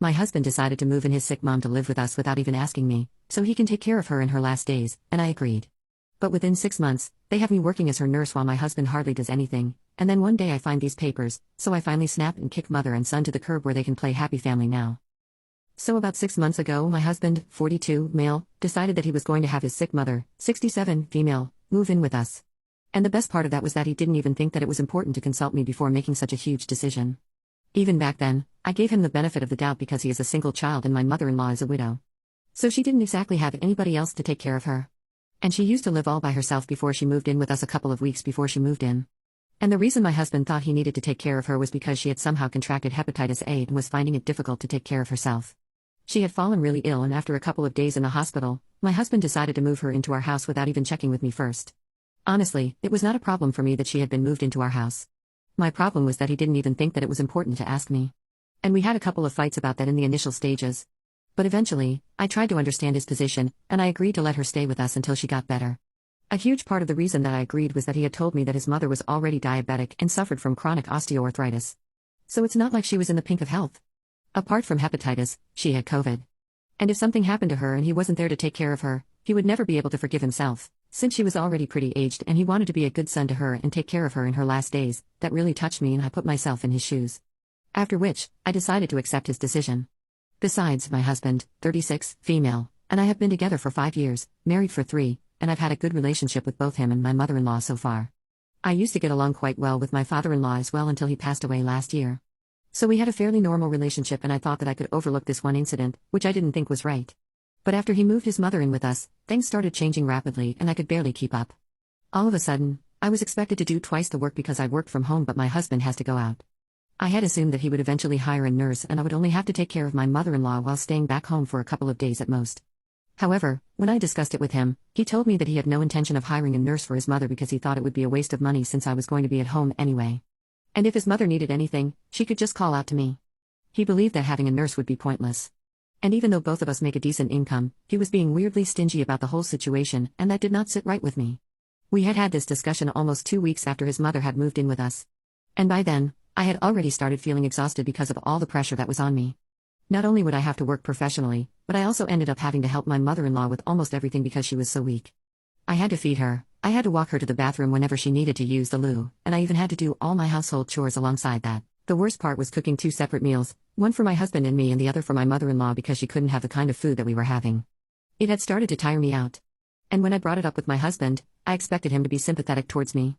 My husband decided to move in his sick mom to live with us without even asking me, so he can take care of her in her last days, and I agreed. But within 6 months, they have me working as her nurse while my husband hardly does anything, and then one day I find these papers, so I finally snap and kick mother and son to the curb where they can play happy family now. So about 6 months ago, my husband, 42, male, decided that he was going to have his sick mother, 67, female, move in with us. And the best part of that was that he didn't even think that it was important to consult me before making such a huge decision. Even back then, I gave him the benefit of the doubt because he is a single child and my mother-in-law is a widow. So she didn't exactly have anybody else to take care of her. And she used to live all by herself before she moved in with us a couple of weeks before she moved in. And the reason my husband thought he needed to take care of her was because she had somehow contracted hepatitis A and was finding it difficult to take care of herself. She had fallen really ill, and after a couple of days in the hospital, my husband decided to move her into our house without even checking with me first. Honestly, it was not a problem for me that she had been moved into our house. My problem was that he didn't even think that it was important to ask me. And we had a couple of fights about that in the initial stages. But eventually, I tried to understand his position, and I agreed to let her stay with us until she got better. A huge part of the reason that I agreed was that he had told me that his mother was already diabetic and suffered from chronic osteoarthritis. So it's not like she was in the pink of health. Apart from hepatitis, she had COVID. And if something happened to her and he wasn't there to take care of her, he would never be able to forgive himself, since she was already pretty aged and he wanted to be a good son to her and take care of her in her last days. That really touched me and I put myself in his shoes. After which, I decided to accept his decision. Besides, my husband, 36, female, and I have been together for 5 years, married for 3, and I've had a good relationship with both him and my mother-in-law so far. I used to get along quite well with my father-in-law as well until he passed away last year. So we had a fairly normal relationship and I thought that I could overlook this one incident, which I didn't think was right. But after he moved his mother in with us, things started changing rapidly and I could barely keep up. All of a sudden, I was expected to do twice the work because I worked from home but my husband has to go out. I had assumed that he would eventually hire a nurse and I would only have to take care of my mother-in-law while staying back home for a couple of days at most. However, when I discussed it with him, he told me that he had no intention of hiring a nurse for his mother because he thought it would be a waste of money since I was going to be at home anyway. And if his mother needed anything, she could just call out to me. He believed that having a nurse would be pointless. And even though both of us make a decent income, he was being weirdly stingy about the whole situation, and that did not sit right with me. We had had this discussion almost 2 weeks after his mother had moved in with us. And by then, I had already started feeling exhausted because of all the pressure that was on me. Not only would I have to work professionally, but I also ended up having to help my mother-in-law with almost everything because she was so weak. I had to feed her, I had to walk her to the bathroom whenever she needed to use the loo, and I even had to do all my household chores alongside that. The worst part was cooking 2 separate meals, one for my husband and me and the other for my mother-in-law because she couldn't have the kind of food that we were having. It had started to tire me out. And when I brought it up with my husband, I expected him to be sympathetic towards me.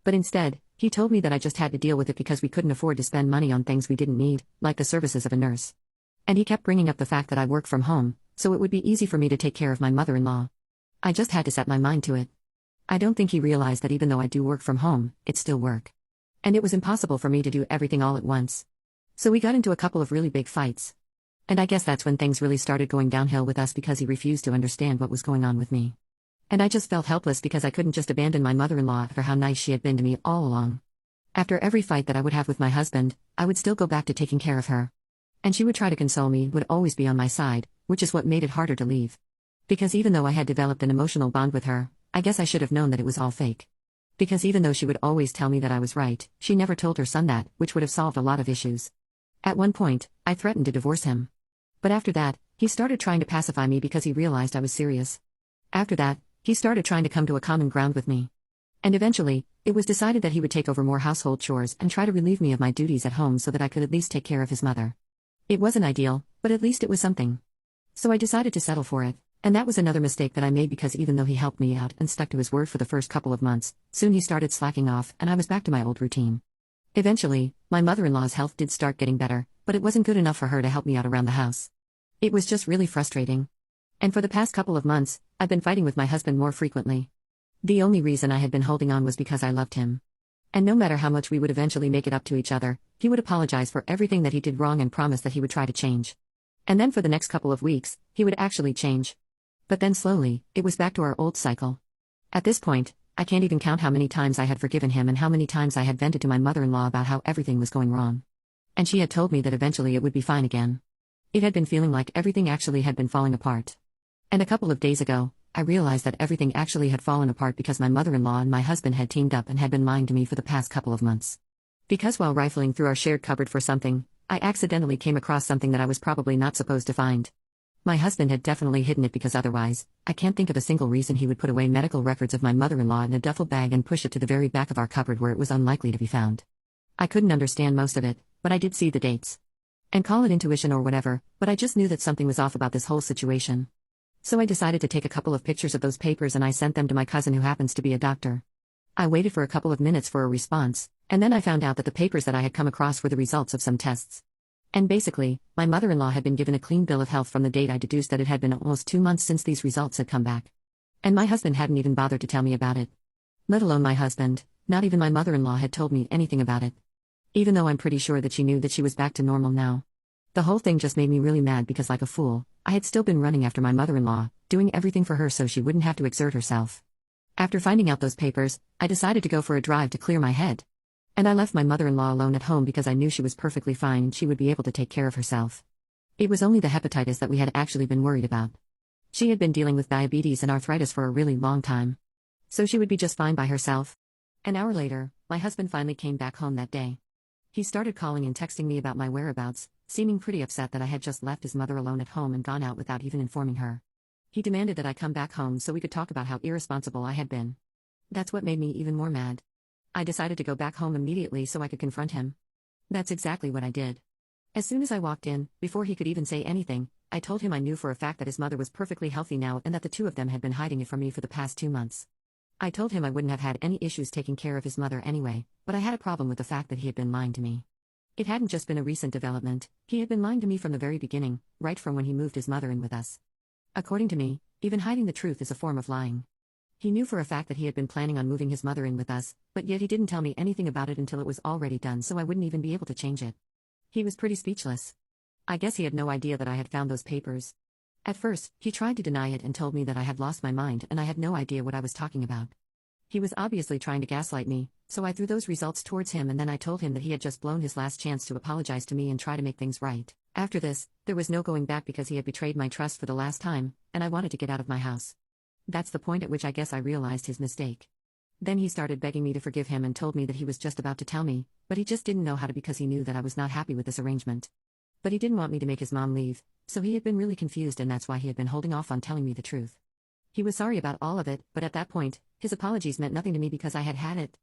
But instead, he told me that I just had to deal with it because we couldn't afford to spend money on things we didn't need, like the services of a nurse. And he kept bringing up the fact that I work from home, so it would be easy for me to take care of my mother-in-law. I just had to set my mind to it. I don't think he realized that even though I do work from home, it's still work. And it was impossible for me to do everything all at once. So we got into a couple of really big fights. And I guess that's when things really started going downhill with us because he refused to understand what was going on with me. And I just felt helpless because I couldn't just abandon my mother-in-law after how nice she had been to me all along. After every fight that I would have with my husband, I would still go back to taking care of her. And she would try to console me, would always be on my side, which is what made it harder to leave. Because even though I had developed an emotional bond with her, I guess I should have known that it was all fake. Because even though she would always tell me that I was right, she never told her son that, which would have solved a lot of issues. At one point, I threatened to divorce him. But after that, he started trying to pacify me because he realized I was serious. After that, he started trying to come to a common ground with me. And eventually, it was decided that he would take over more household chores and try to relieve me of my duties at home so that I could at least take care of his mother. It wasn't ideal, but at least it was something. So I decided to settle for it. And that was another mistake that I made because even though he helped me out and stuck to his word for the first couple of months, soon he started slacking off and I was back to my old routine. Eventually, my mother-in-law's health did start getting better, but it wasn't good enough for her to help me out around the house. It was just really frustrating. And for the past couple of months, I've been fighting with my husband more frequently. The only reason I had been holding on was because I loved him. And no matter how much we would eventually make it up to each other, he would apologize for everything that he did wrong and promise that he would try to change. And then for the next couple of weeks, he would actually change. But then slowly, it was back to our old cycle. At this point, I can't even count how many times I had forgiven him and how many times I had vented to my mother-in-law about how everything was going wrong. And she had told me that eventually it would be fine again. It had been feeling like everything actually had been falling apart. And a couple of days ago, I realized that everything actually had fallen apart because my mother-in-law and my husband had teamed up and had been lying to me for the past couple of months. Because while rifling through our shared cupboard for something, I accidentally came across something that I was probably not supposed to find. My husband had definitely hidden it because otherwise, I can't think of a single reason he would put away medical records of my mother-in-law in a duffel bag and push it to the very back of our cupboard where it was unlikely to be found. I couldn't understand most of it, but I did see the dates. And call it intuition or whatever, but I just knew that something was off about this whole situation. So I decided to take a couple of pictures of those papers and I sent them to my cousin who happens to be a doctor. I waited for a couple of minutes for a response, and then I found out that the papers that I had come across were the results of some tests. And basically, my mother-in-law had been given a clean bill of health from the date I deduced that it had been almost 2 months since these results had come back. And my husband hadn't even bothered to tell me about it. Let alone my husband, not even my mother-in-law had told me anything about it. Even though I'm pretty sure that she knew that she was back to normal now. The whole thing just made me really mad because like a fool, I had still been running after my mother-in-law, doing everything for her so she wouldn't have to exert herself. After finding out those papers, I decided to go for a drive to clear my head. And I left my mother-in-law alone at home because I knew she was perfectly fine and she would be able to take care of herself. It was only the hepatitis that we had actually been worried about. She had been dealing with diabetes and arthritis for a really long time. So she would be just fine by herself. An hour later, my husband finally came back home that day. He started calling and texting me about my whereabouts, seeming pretty upset that I had just left his mother alone at home and gone out without even informing her. He demanded that I come back home so we could talk about how irresponsible I had been. That's what made me even more mad. I decided to go back home immediately so I could confront him. That's exactly what I did. As soon as I walked in, before he could even say anything, I told him I knew for a fact that his mother was perfectly healthy now and that the two of them had been hiding it from me for the past 2 months. I told him I wouldn't have had any issues taking care of his mother anyway, but I had a problem with the fact that he had been lying to me. It hadn't just been a recent development, he had been lying to me from the very beginning, right from when he moved his mother in with us. According to me, even hiding the truth is a form of lying. He knew for a fact that he had been planning on moving his mother in with us, but yet he didn't tell me anything about it until it was already done so I wouldn't even be able to change it. He was pretty speechless. I guess he had no idea that I had found those papers. At first, he tried to deny it and told me that I had lost my mind and I had no idea what I was talking about. He was obviously trying to gaslight me, so I threw those results towards him and then I told him that he had just blown his last chance to apologize to me and try to make things right. After this, there was no going back because he had betrayed my trust for the last time, and I wanted to get out of my house. That's the point at which I guess I realized his mistake. Then he started begging me to forgive him and told me that he was just about to tell me, but he just didn't know how to because he knew that I was not happy with this arrangement. But he didn't want me to make his mom leave, so he had been really confused and that's why he had been holding off on telling me the truth. He was sorry about all of it, but at that point, his apologies meant nothing to me because I had had it.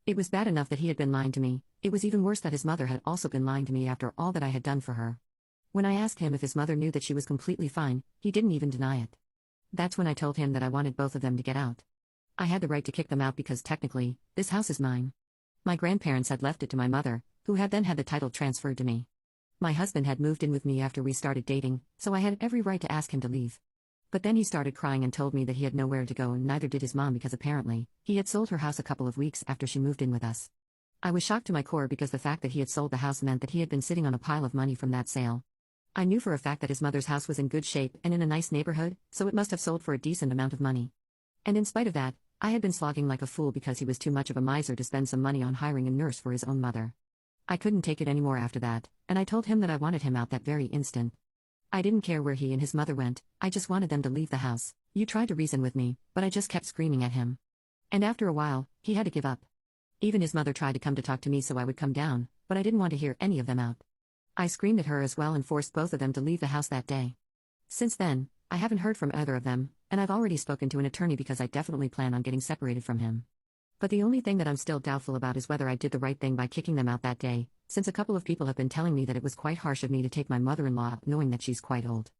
It was bad enough that he had been lying to me, it was even worse that his mother had also been lying to me after all that I had done for her. When I asked him if his mother knew that she was completely fine, he didn't even deny it. That's when I told him that I wanted both of them to get out. I had the right to kick them out because technically, this house is mine. My grandparents had left it to my mother, who had then had the title transferred to me. My husband had moved in with me after we started dating, so I had every right to ask him to leave. But then he started crying and told me that he had nowhere to go and neither did his mom because apparently, he had sold her house a couple of weeks after she moved in with us. I was shocked to my core because the fact that he had sold the house meant that he had been sitting on a pile of money from that sale. I knew for a fact that his mother's house was in good shape and in a nice neighborhood, so it must have sold for a decent amount of money. And in spite of that, I had been slogging like a fool because he was too much of a miser to spend some money on hiring a nurse for his own mother. I couldn't take it anymore after that, and I told him that I wanted him out that very instant. I didn't care where he and his mother went, I just wanted them to leave the house. You tried to reason with me, but I just kept screaming at him. And after a while, he had to give up. Even his mother tried to come to talk to me so I would come down, but I didn't want to hear any of them out. I screamed at her as well and forced both of them to leave the house that day. Since then, I haven't heard from either of them, and I've already spoken to an attorney because I definitely plan on getting separated from him. But the only thing that I'm still doubtful about is whether I did the right thing by kicking them out that day, since a couple of people have been telling me that it was quite harsh of me to take my mother-in-law out knowing that she's quite old.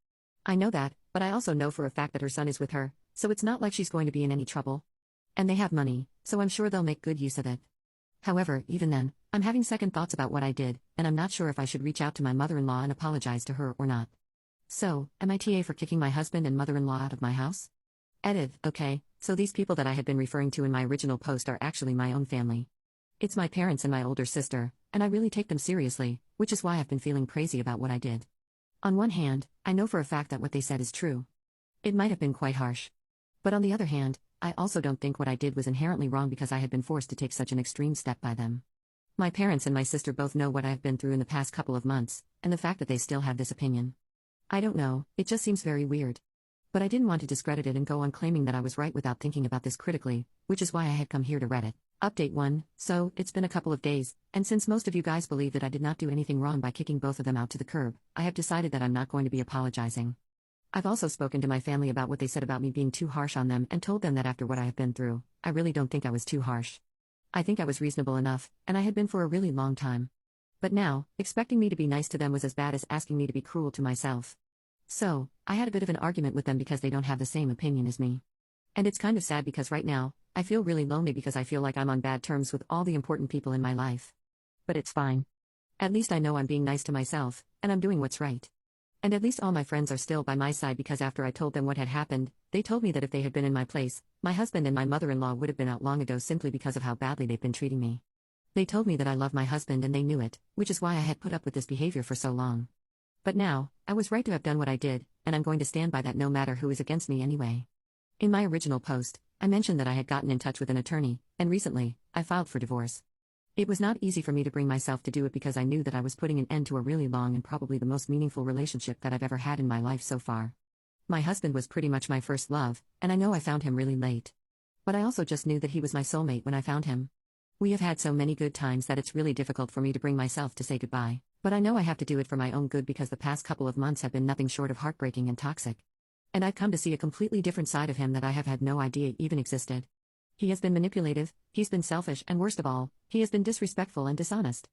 I know that, but I also know for a fact that her son is with her, so it's not like she's going to be in any trouble. And they have money, so I'm sure they'll make good use of it. However, even then, I'm having second thoughts about what I did, and I'm not sure if I should reach out to my mother-in-law and apologize to her or not. So, am I TA for kicking my husband and mother-in-law out of my house? Edit, okay, so these people that I had been referring to in my original post are actually my own family. It's my parents and my older sister, and I really take them seriously, which is why I've been feeling crazy about what I did. On one hand, I know for a fact that what they said is true. It might have been quite harsh. But on the other hand, I also don't think what I did was inherently wrong because I had been forced to take such an extreme step by them. My parents and my sister both know what I have been through in the past couple of months, and the fact that they still have this opinion. I don't know, it just seems very weird. But I didn't want to discredit it and go on claiming that I was right without thinking about this critically, which is why I had come here to Reddit. Update 1. So, it's been a couple of days, and since most of you guys believe that I did not do anything wrong by kicking both of them out to the curb, I have decided that I'm not going to be apologizing. I've also spoken to my family about what they said about me being too harsh on them and told them that after what I have been through, I really don't think I was too harsh. I think I was reasonable enough, and I had been for a really long time. But now, expecting me to be nice to them was as bad as asking me to be cruel to myself. So, I had a bit of an argument with them because they don't have the same opinion as me. And it's kind of sad because right now, I feel really lonely because I feel like I'm on bad terms with all the important people in my life. But it's fine. At least I know I'm being nice to myself, and I'm doing what's right. And at least all my friends are still by my side because after I told them what had happened, they told me that if they had been in my place, my husband and my mother-in-law would have been out long ago simply because of how badly they've been treating me. They told me that I love my husband and they knew it, which is why I had put up with this behavior for so long. But now, I was right to have done what I did, and I'm going to stand by that no matter who is against me anyway. In my original post, I mentioned that I had gotten in touch with an attorney, and recently, I filed for divorce. It was not easy for me to bring myself to do it because I knew that I was putting an end to a really long and probably the most meaningful relationship that I've ever had in my life so far. My husband was pretty much my first love, and I know I found him really late. But I also just knew that he was my soulmate when I found him. We have had so many good times that it's really difficult for me to bring myself to say goodbye, but I know I have to do it for my own good because the past couple of months have been nothing short of heartbreaking and toxic. And I've come to see a completely different side of him that I have had no idea even existed. He has been manipulative, he's been selfish, and worst of all, he has been disrespectful and dishonest.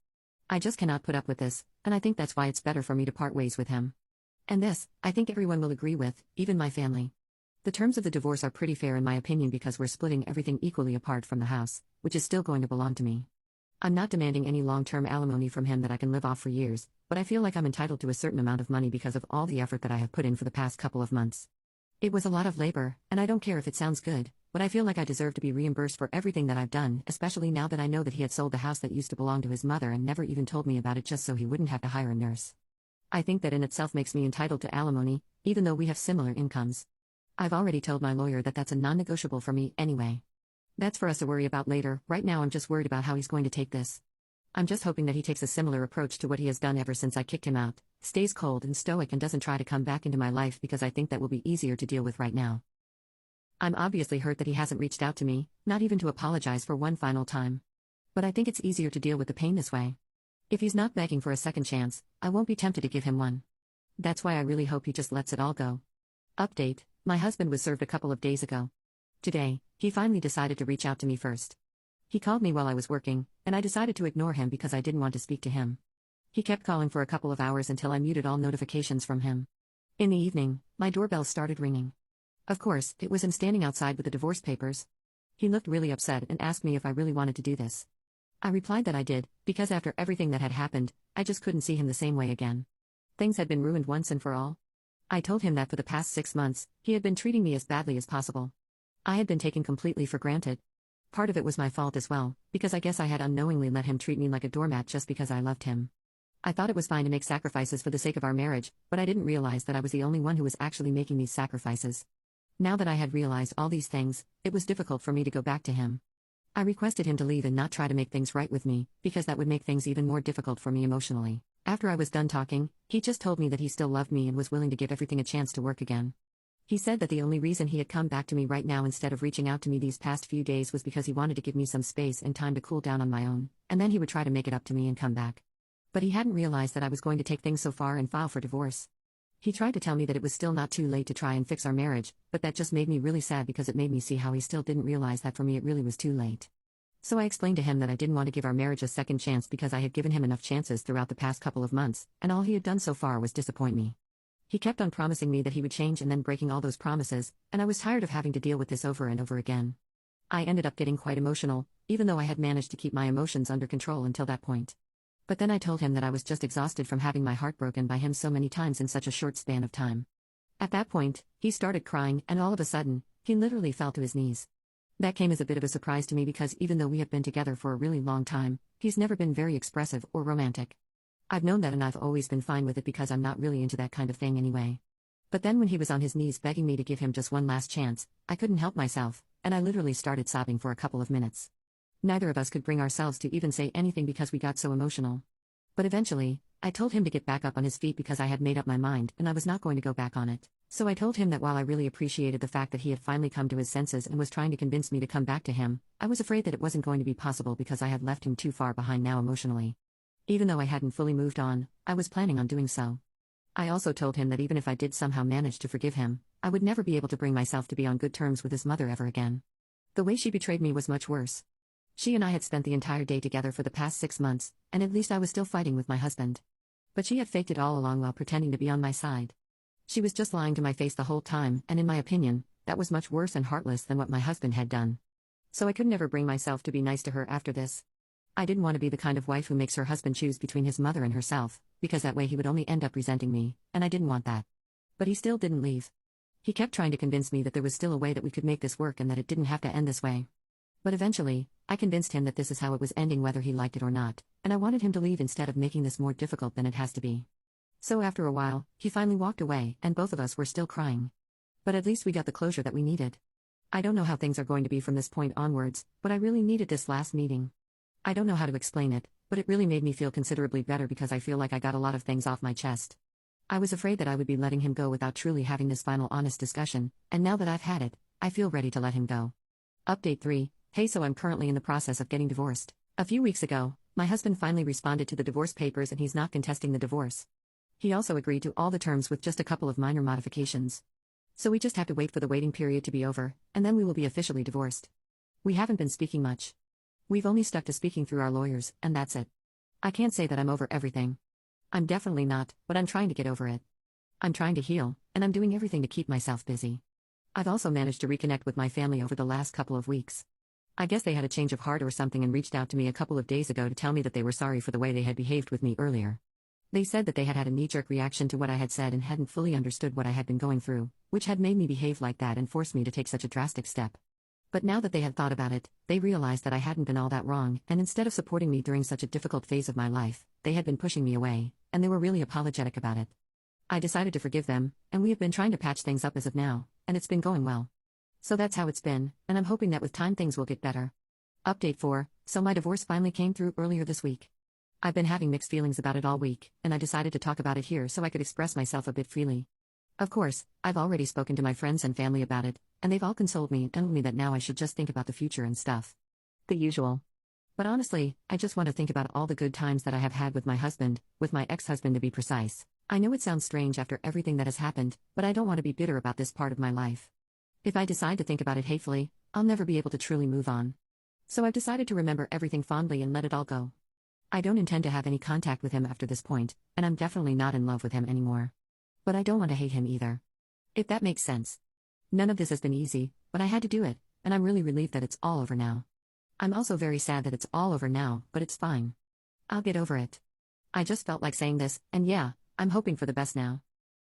I just cannot put up with this, and I think that's why it's better for me to part ways with him. And this, I think everyone will agree with, even my family. The terms of the divorce are pretty fair in my opinion because we're splitting everything equally apart from the house, which is still going to belong to me. I'm not demanding any long-term alimony from him that I can live off for years, but I feel like I'm entitled to a certain amount of money because of all the effort that I have put in for the past couple of months. It was a lot of labor, and I don't care if it sounds good, but I feel like I deserve to be reimbursed for everything that I've done, especially now that I know that he had sold the house that used to belong to his mother and never even told me about it just so he wouldn't have to hire a nurse. I think that in itself makes me entitled to alimony, even though we have similar incomes. I've already told my lawyer that that's a non-negotiable for me anyway. That's for us to worry about later. Right now I'm just worried about how he's going to take this. I'm just hoping that he takes a similar approach to what he has done ever since I kicked him out, stays cold and stoic and doesn't try to come back into my life because I think that will be easier to deal with right now. I'm obviously hurt that he hasn't reached out to me, not even to apologize for one final time. But I think it's easier to deal with the pain this way. If he's not begging for a second chance, I won't be tempted to give him one. That's why I really hope he just lets it all go. Update: my husband was served a couple of days ago. Today, he finally decided to reach out to me first. He called me while I was working, and I decided to ignore him because I didn't want to speak to him. He kept calling for a couple of hours until I muted all notifications from him. In the evening, my doorbell started ringing. Of course, it was him standing outside with the divorce papers. He looked really upset and asked me if I really wanted to do this. I replied that I did, because after everything that had happened, I just couldn't see him the same way again. Things had been ruined once and for all. I told him that for the past 6 months, he had been treating me as badly as possible. I had been taken completely for granted. Part of it was my fault as well, because I guess I had unknowingly let him treat me like a doormat just because I loved him. I thought it was fine to make sacrifices for the sake of our marriage, but I didn't realize that I was the only one who was actually making these sacrifices. Now that I had realized all these things, it was difficult for me to go back to him. I requested him to leave and not try to make things right with me, because that would make things even more difficult for me emotionally. After I was done talking, he just told me that he still loved me and was willing to give everything a chance to work again. He said that the only reason he had come back to me right now instead of reaching out to me these past few days was because he wanted to give me some space and time to cool down on my own, and then he would try to make it up to me and come back. But he hadn't realized that I was going to take things so far and file for divorce. He tried to tell me that it was still not too late to try and fix our marriage, but that just made me really sad because it made me see how he still didn't realize that for me it really was too late. So I explained to him that I didn't want to give our marriage a second chance because I had given him enough chances throughout the past couple of months, and all he had done so far was disappoint me. He kept on promising me that he would change and then breaking all those promises, and I was tired of having to deal with this over and over again. I ended up getting quite emotional, even though I had managed to keep my emotions under control until that point. But then I told him that I was just exhausted from having my heart broken by him so many times in such a short span of time. At that point, he started crying, and all of a sudden, he literally fell to his knees. That came as a bit of a surprise to me because even though we have been together for a really long time, he's never been very expressive or romantic. I've known that and I've always been fine with it because I'm not really into that kind of thing anyway. But then when he was on his knees begging me to give him just one last chance, I couldn't help myself, and I literally started sobbing for a couple of minutes. Neither of us could bring ourselves to even say anything because we got so emotional. But eventually, I told him to get back up on his feet because I had made up my mind and I was not going to go back on it. So I told him that while I really appreciated the fact that he had finally come to his senses and was trying to convince me to come back to him, I was afraid that it wasn't going to be possible because I had left him too far behind now emotionally. Even though I hadn't fully moved on, I was planning on doing so. I also told him that even if I did somehow manage to forgive him, I would never be able to bring myself to be on good terms with his mother ever again. The way she betrayed me was much worse. She and I had spent the entire day together for the past 6 months, and at least I was still fighting with my husband. But she had faked it all along while pretending to be on my side. She was just lying to my face the whole time, and in my opinion, that was much worse and heartless than what my husband had done. So I could never bring myself to be nice to her after this. I didn't want to be the kind of wife who makes her husband choose between his mother and herself, because that way he would only end up resenting me, and I didn't want that. But he still didn't leave. He kept trying to convince me that there was still a way that we could make this work and that it didn't have to end this way. But eventually, I convinced him that this is how it was ending whether he liked it or not, and I wanted him to leave instead of making this more difficult than it has to be. So after a while, he finally walked away, and both of us were still crying. But at least we got the closure that we needed. I don't know how things are going to be from this point onwards, but I really needed this last meeting. I don't know how to explain it, but it really made me feel considerably better because I feel like I got a lot of things off my chest. I was afraid that I would be letting him go without truly having this final honest discussion, and now that I've had it, I feel ready to let him go. Update 3. Hey, so I'm currently in the process of getting divorced. A few weeks ago, my husband finally responded to the divorce papers and he's not contesting the divorce. He also agreed to all the terms with just a couple of minor modifications. So we just have to wait for the waiting period to be over, and then we will be officially divorced. We haven't been speaking much. We've only stuck to speaking through our lawyers, and that's it. I can't say that I'm over everything. I'm definitely not, but I'm trying to get over it. I'm trying to heal, and I'm doing everything to keep myself busy. I've also managed to reconnect with my family over the last couple of weeks. I guess they had a change of heart or something and reached out to me a couple of days ago to tell me that they were sorry for the way they had behaved with me earlier. They said that they had had a knee-jerk reaction to what I had said and hadn't fully understood what I had been going through, which had made me behave like that and forced me to take such a drastic step. But now that they had thought about it, they realized that I hadn't been all that wrong, and instead of supporting me during such a difficult phase of my life, they had been pushing me away, and they were really apologetic about it. I decided to forgive them, and we have been trying to patch things up as of now, and it's been going well. So that's how it's been, and I'm hoping that with time things will get better. Update 4. So my divorce finally came through earlier this week. I've been having mixed feelings about it all week, and I decided to talk about it here so I could express myself a bit freely. Of course, I've already spoken to my friends and family about it, and they've all consoled me and told me that now I should just think about the future and stuff. The usual. But honestly, I just want to think about all the good times that I have had with my husband, with my ex-husband to be precise. I know it sounds strange after everything that has happened, but I don't want to be bitter about this part of my life. If I decide to think about it hatefully, I'll never be able to truly move on. So I've decided to remember everything fondly and let it all go. I don't intend to have any contact with him after this point, and I'm definitely not in love with him anymore. But I don't want to hate him either. If that makes sense. None of this has been easy, but I had to do it, and I'm really relieved that it's all over now. I'm also very sad that it's all over now, but it's fine. I'll get over it. I just felt like saying this, and yeah, I'm hoping for the best now.